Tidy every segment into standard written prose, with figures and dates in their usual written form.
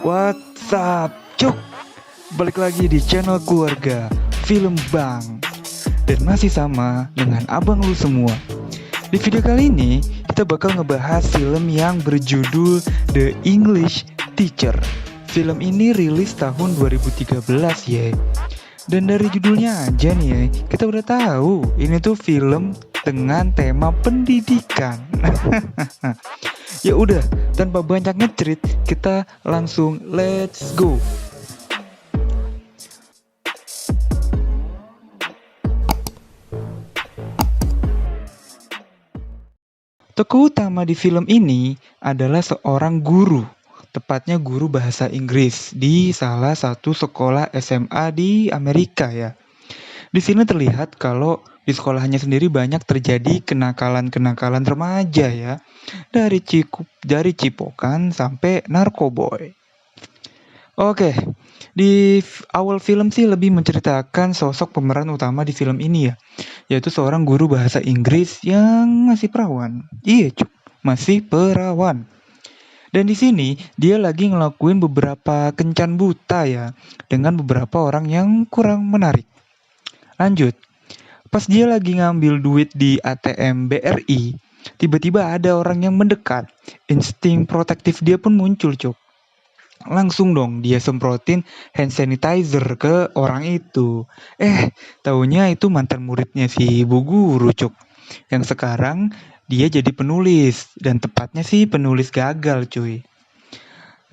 What's up, cuk? Balik lagi di channel keluarga Film Bang. Dan masih sama dengan abang lu semua. Di video kali ini kita bakal ngebahas film yang berjudul The English Teacher. Film ini rilis tahun 2013 ya. Dan dari judulnya aja nih ya, kita udah tahu ini tuh film dengan tema pendidikan. Ya udah, tanpa banyak ngecerit, kita langsung let's go. Tokoh utama di film ini adalah seorang guru, tepatnya guru bahasa Inggris di salah satu sekolah SMA di Amerika ya. Di sini terlihat kalau di sekolahnya sendiri banyak terjadi kenakalan-kenakalan remaja ya. Dari cipokan sampai narkoboy. Oke, di awal film sih lebih menceritakan sosok pemeran utama di film ini ya, yaitu seorang guru bahasa Inggris yang masih perawan. Iya, cuk, masih perawan. Dan di sini dia lagi ngelakuin beberapa kencan buta ya, dengan beberapa orang yang kurang menarik. Lanjut, pas dia lagi ngambil duit di ATM BRI, tiba-tiba ada orang yang mendekat. Insting protektif dia pun muncul, cuk. Langsung dong dia semprotin hand sanitizer ke orang itu. Taunya itu mantan muridnya si Bu Guru, cuk. Yang sekarang dia jadi penulis, dan tepatnya sih penulis gagal, cuy.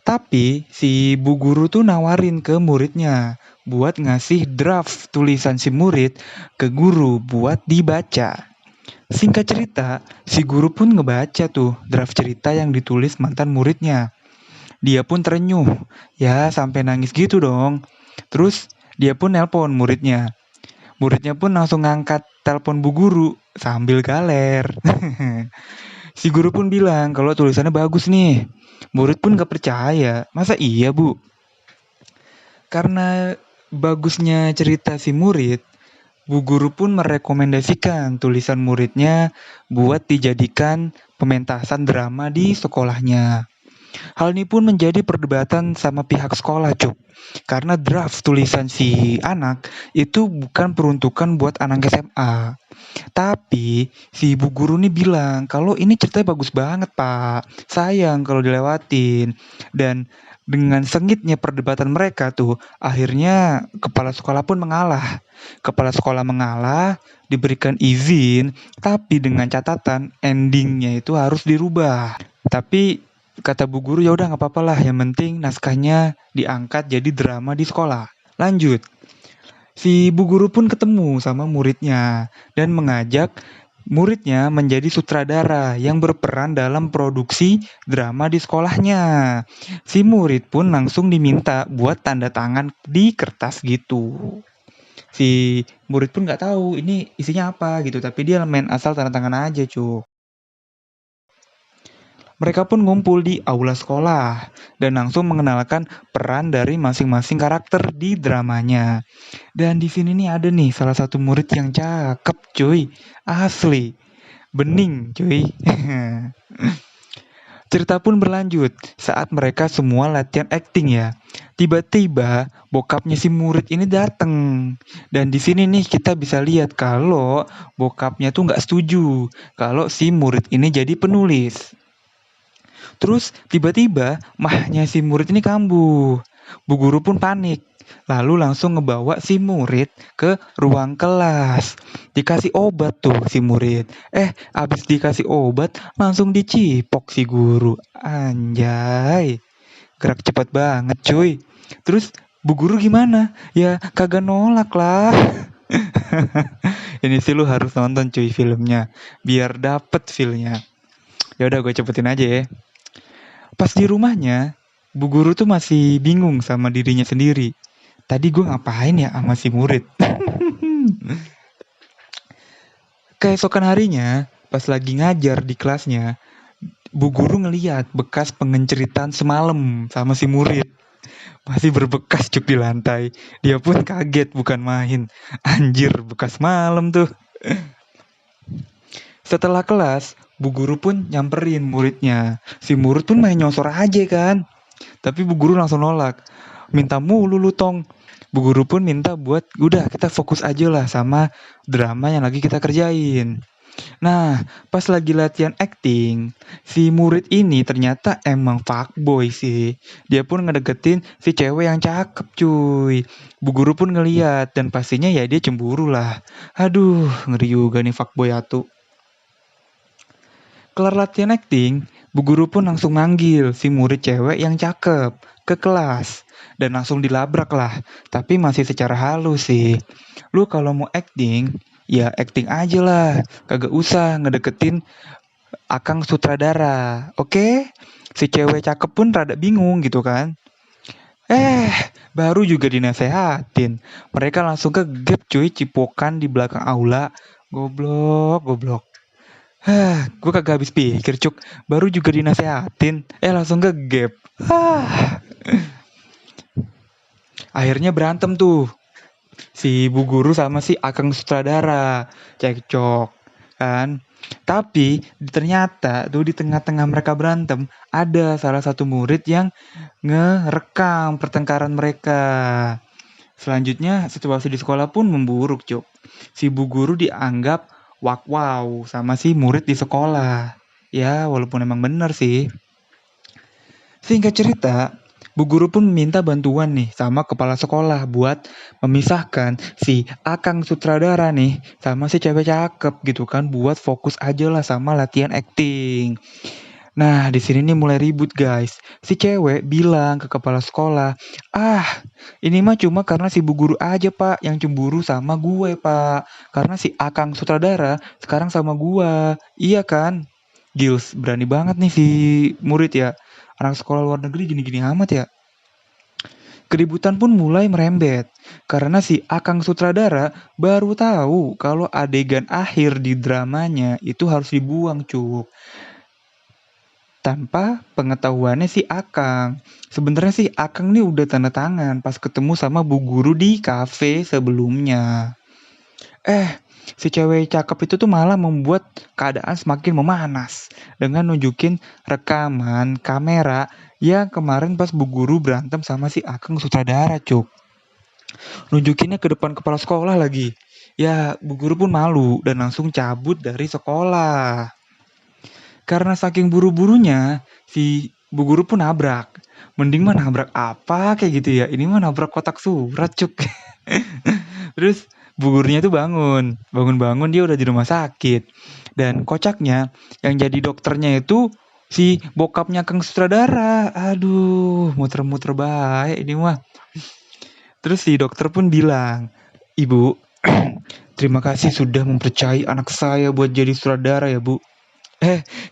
Tapi si Bu Guru tuh nawarin ke muridnya buat ngasih draft tulisan si murid ke guru buat dibaca. Singkat cerita, si guru pun ngebaca tuh draft cerita yang ditulis mantan muridnya. Dia pun terenyuh, ya sampai nangis gitu dong. Terus dia pun nelpon muridnya. Muridnya pun langsung ngangkat telepon Bu Guru sambil galer. Si guru pun bilang kalau tulisannya bagus nih. Murid pun gak percaya. Masa iya, Bu? Karena bagusnya cerita si murid, Bu Guru pun merekomendasikan tulisan muridnya buat dijadikan pementasan drama di sekolahnya. Hal ini pun menjadi perdebatan sama pihak sekolah, cuk. Karena draft tulisan si anak itu bukan peruntukan buat anak SMA. Tapi si ibu guru nih bilang kalau ini ceritanya bagus banget, Pak. Sayang kalau dilewatin. Dan dengan sengitnya perdebatan mereka tuh, akhirnya kepala sekolah pun mengalah. Kepala sekolah mengalah, diberikan izin, tapi dengan catatan endingnya itu harus dirubah. Tapi kata bu guru, ya udah nggak apa-apa lah, yang penting naskahnya diangkat jadi drama di sekolah. Lanjut, si bu guru pun ketemu sama muridnya dan mengajak muridnya menjadi sutradara yang berperan dalam produksi drama di sekolahnya. Si murid pun langsung diminta buat tanda tangan di kertas gitu. Si murid pun nggak tahu ini isinya apa gitu, tapi dia main asal tanda tangan aja, cuy. Mereka pun ngumpul di aula sekolah dan langsung mengenalkan peran dari masing-masing karakter di dramanya. Dan di sini nih ada nih salah satu murid yang cakep, cuy. Asli. Bening, cuy. Cerita pun berlanjut saat mereka semua latihan acting ya. Tiba-tiba bokapnya si murid ini datang. Dan di sini nih kita bisa lihat kalau bokapnya tuh nggak setuju kalau si murid ini jadi penulis. Terus tiba-tiba mahnya si murid ini kambuh. Bu guru pun panik. Lalu langsung ngebawa si murid ke ruang kelas. Dikasih obat tuh si murid. Abis dikasih obat langsung dicipok si guru. Anjay. Gerak cepat banget cuy. Terus bu guru gimana? Ya kagak nolak lah. Ini sih lu harus nonton cuy filmnya. Biar dapet feelnya. Ya udah gue cepetin aja ya. Pas di rumahnya, bu guru tuh masih bingung sama dirinya sendiri. Tadi gue ngapain ya sama si murid? Keesokan harinya, pas lagi ngajar di kelasnya, bu guru ngeliat bekas pengenceritan semalam sama si murid. Masih berbekas cuk di lantai. Dia pun kaget bukan main. Anjir, bekas malam tuh. Setelah kelas, bu guru pun nyamperin muridnya. Si murid pun main nyosor aja kan. Tapi bu guru langsung nolak. Minta mulu lu Tong. Bu guru pun minta buat udah kita fokus aja lah sama drama yang lagi kita kerjain. Nah, pas lagi latihan acting, si murid ini ternyata emang fuckboy sih. Dia pun ngedeketin si cewek yang cakep cuy. Bu guru pun ngeliat dan pastinya ya dia cemburu lah. Aduh, ngeri juga nih fuckboy atu. Kelar latihan acting, bu guru pun langsung manggil si murid cewek yang cakep ke kelas. Dan langsung dilabrak lah, tapi masih secara halus sih. Lu kalau mau acting, ya acting aja lah. Kagak usah ngedeketin akang sutradara, oke? Si cewek cakep pun rada bingung gitu kan. Baru juga dinasehatin. Mereka langsung ke gap cuy, cipokan di belakang aula. Goblok, goblok. Gue kagak habis pikir cuk. Baru juga dinasehatin, langsung ke gap. Akhirnya berantem tuh. Si bu guru sama si akang sutradara. Cekcok. Kan. Tapi ternyata tuh di tengah-tengah mereka berantem, ada salah satu murid yang ngerekam pertengkaran mereka. Selanjutnya situasi di sekolah pun memburuk cuk. Si bu guru dianggap wow sama si murid di sekolah. Ya walaupun emang bener sih. Singkat cerita, bu guru pun meminta bantuan nih sama kepala sekolah buat memisahkan si akang sutradara nih sama si cewek cakep gitu kan buat fokus aja lah sama latihan acting. Nah, di sini nih mulai ribut guys. Si cewek bilang ke kepala sekolah, ini mah cuma karena si bu guru aja pak yang cemburu sama gue pak. Karena si akang sutradara sekarang sama gue. Iya kan? Gils, berani banget nih si murid ya. Anak sekolah luar negeri gini-gini amat ya. Keributan pun mulai merembet karena si akang sutradara baru tahu kalau adegan akhir di dramanya itu harus dibuang cuk. Tanpa pengetahuannya si Akang. Sebenarnya si Akang nih udah tanda tangan pas ketemu sama bu guru di kafe sebelumnya. Si cewek cakep itu tuh malah membuat keadaan semakin memanas dengan nunjukin rekaman kamera yang kemarin pas bu guru berantem sama si Akang sutradara cuk. Nunjukinnya ke depan kepala sekolah lagi. Ya bu guru pun malu dan langsung cabut dari sekolah. Karena saking buru-burunya, si bu guru pun nabrak. Mending mah nabrak apa kayak gitu ya. Ini mah nabrak kotak surat cuk. Terus bu gurunya tuh bangun. Bangun-bangun dia udah di rumah sakit. Dan kocaknya yang jadi dokternya itu si bokapnya Kang Sutradara. Aduh, muter-muter baik ini mah. Terus si dokter pun bilang, "Ibu, terima kasih sudah mempercayai anak saya buat jadi sutradara ya bu."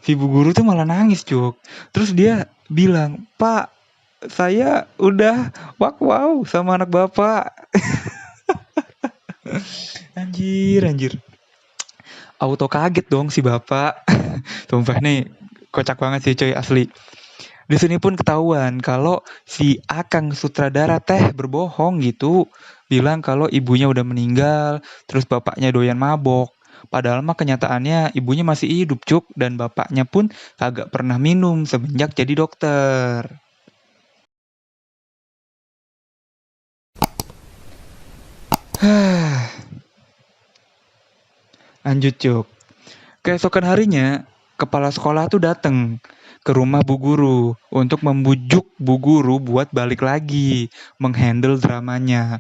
Si bu guru tuh malah nangis cuk. Terus dia bilang, "Pak, saya udah wow sama anak bapak." Anjir. Auto kaget dong si bapak. Sumpah nih, kocak banget sih coy asli. Di sini pun ketahuan kalau si akang sutradara teh berbohong gitu. Bilang kalau ibunya udah meninggal, terus bapaknya doyan mabok. Padahal mah kenyataannya ibunya masih hidup cuk dan bapaknya pun kagak pernah minum semenjak jadi dokter. Lanjut cuk. Keesokan harinya, kepala sekolah tuh dateng ke rumah bu guru untuk membujuk bu guru buat balik lagi menghandle dramanya.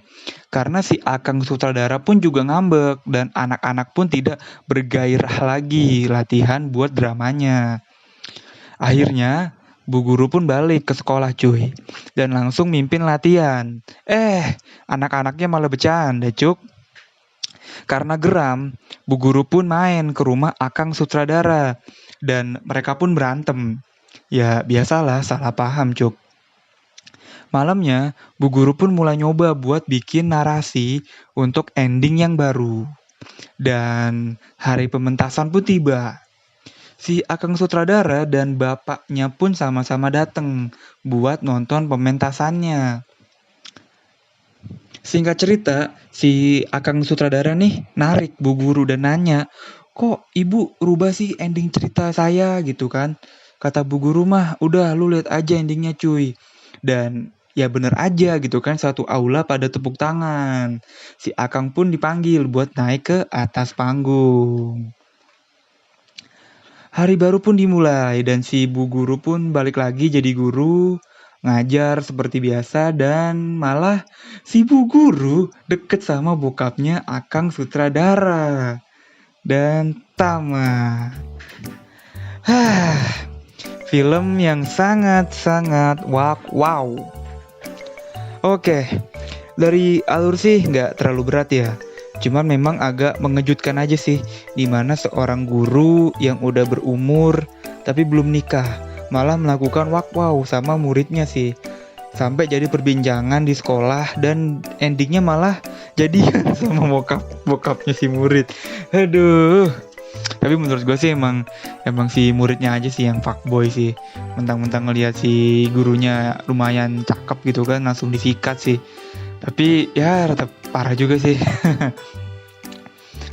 Karena si akang sutradara pun juga ngambek dan anak-anak pun tidak bergairah lagi latihan buat dramanya. Akhirnya bu guru pun balik ke sekolah cuy dan langsung mimpin latihan. Anak-anaknya malah bercanda cuk. Karena geram, bu guru pun main ke rumah akang sutradara dan mereka pun berantem. Ya biasalah salah paham cuk. Malamnya, bu guru pun mulai nyoba buat bikin narasi untuk ending yang baru. Dan hari pementasan pun tiba. Si akang sutradara dan bapaknya pun sama-sama datang buat nonton pementasannya. Singkat cerita, si akang sutradara nih narik bu guru dan nanya, "Kok ibu rubah sih ending cerita saya?" gitu kan. Kata bu guru mah, "Udah lu lihat aja endingnya cuy." Dan ya bener aja gitu kan, satu aula pada tepuk tangan. Si Akang pun dipanggil buat naik ke atas panggung. Hari baru pun dimulai dan si bu guru pun balik lagi jadi guru, ngajar seperti biasa dan malah si bu guru deket sama bokapnya Akang sutradara dan Tama. Hah, film yang sangat-sangat wow. Oke, dari alur sih nggak terlalu berat ya. Cuman memang agak mengejutkan aja sih, dimana seorang guru yang udah berumur tapi belum nikah malah melakukan wow sama muridnya sih. Sampai jadi perbincangan di sekolah dan endingnya malah jadian sama bokapnya si murid. Aduh. Tapi menurut gue sih emang si muridnya aja sih yang fuckboy sih. Mentang-mentang ngelihat si gurunya lumayan cakep gitu kan langsung disikat sih. Tapi ya tetap parah juga sih.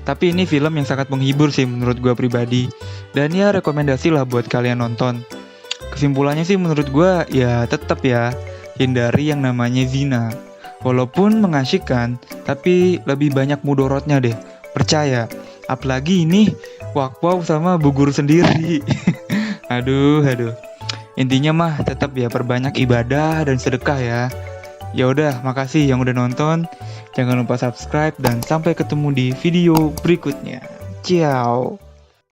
Tapi ini film yang sangat menghibur sih menurut gue pribadi. Dan ya rekomendasi lah buat kalian nonton. Kesimpulannya sih menurut gue ya tetap ya hindari yang namanya zina. Walaupun mengasyikkan, tapi lebih banyak mudorotnya deh. Percaya. Apalagi ini wow sama bu guru sendiri. Aduh. Intinya mah tetap ya perbanyak ibadah dan sedekah ya. Ya udah, makasih yang udah nonton. Jangan lupa subscribe dan sampai ketemu di video berikutnya. Ciao.